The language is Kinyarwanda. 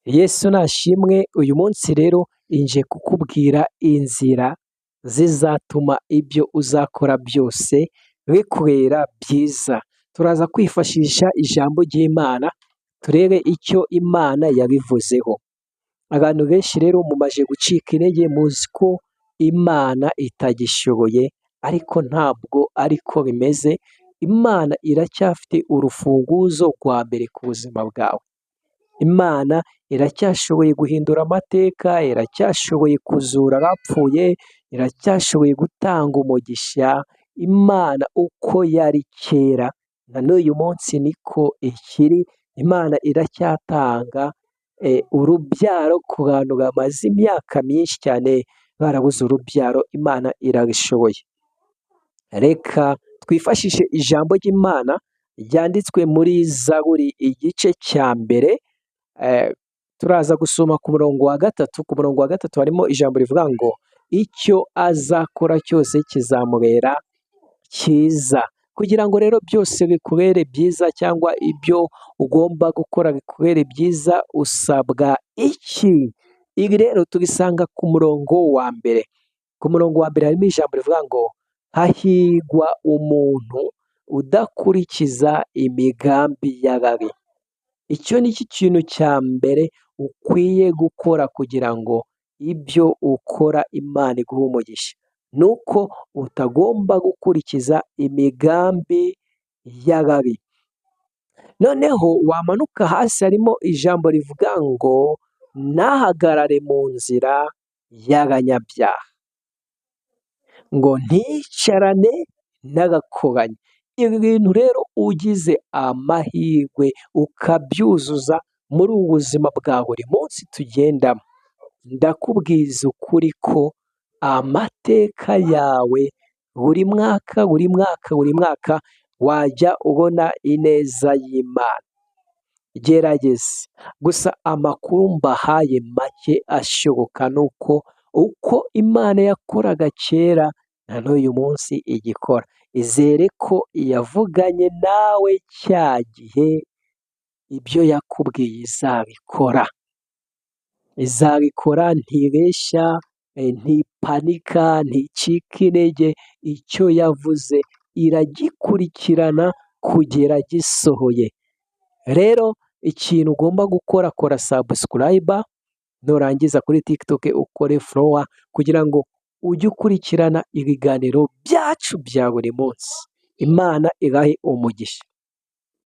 Yesu nashimwe, uyu munsi rero nje kukubwira inzira zizatuma ibyo uzakora byose bikubera byiza. Turaza kwifashisha ijambo ry'Imana turebe icyo Imana yabivuzeho. Abantu benshi rero mumaze gucika intege muzi ko Imana itagishoboye, ariko ntabwo ariko bimeze. Imana iracyafite urufunguzo rwa mbere ku buzima bwawe. Imana iracyashoboye guhindura amateka, iracyashoboye kuzura abapfuye, iracyashoboye gutanga umugisha. Imana uko yari kera na n'uyu munsi niko ikiri. Imana iracyatanga urubyaro ku bantu bamaze imyaka myinshi cyane barabuze urubyaro. Imana irabishoboye. Reka twifashishe ijambo ry'Imana ryanditswe muri Zaburi igice cya mbere. Turaza gusoma ku murongo wa gatatu. Ku murongo wa gatatu harimo ijambo rivuga ngo icyo azakora cyose kizamubera cyiza. Kugira ngo rero byose bikubere byiza cyangwa ibyo ugomba gukora bikubere byiza, usabwa iki? Ibi rero tubisanga ku murongo wa mbere. Ku murongo wa mbere harimo ijambo rivuga ngo hahirwa umuntu udakurikiza imigambi y'ababi. Icyo ni cyo kintu cya mbere ukwiye gukora kugira ngo ibyo ukora Imana iguhe umugisha. Ni uko utagomba gukurikiza imigambi y'ababi. Noneho wamanuka hasi harimo ijambo rivuga ngo ntahagarare mu nzira y'abanyabyaha, ngo ntiyicarane n'agakobanyi. Ibi bintu rero ugize amahirwe ukabyuzuza muri ubu buzima bwa buri munsi tugendamo, ndakubwiza ukuri ko amateka yawe buri mwaka wajya ubona ineza y'Imana. Gerageza. Gusa amakuru mbahaye make ashoboka ni uko Imana yakoraga kera na n'uyu munsi igikora. Izere ko yavuganye nawe cya gihe, ibyo yakubwiye izabikora. Izabikora, ntibeshya, ntipanika, nticika intege. Icyo yavuze iragikurikirana kugera gisohoye. Rero ikintu ugomba gukora, kora subscribe, nurangiza kuri TikTok ukore follow kugira ngo ujye ukurikirana ibiganiro byacu bya buri munsi. Imana ibahe umugisha.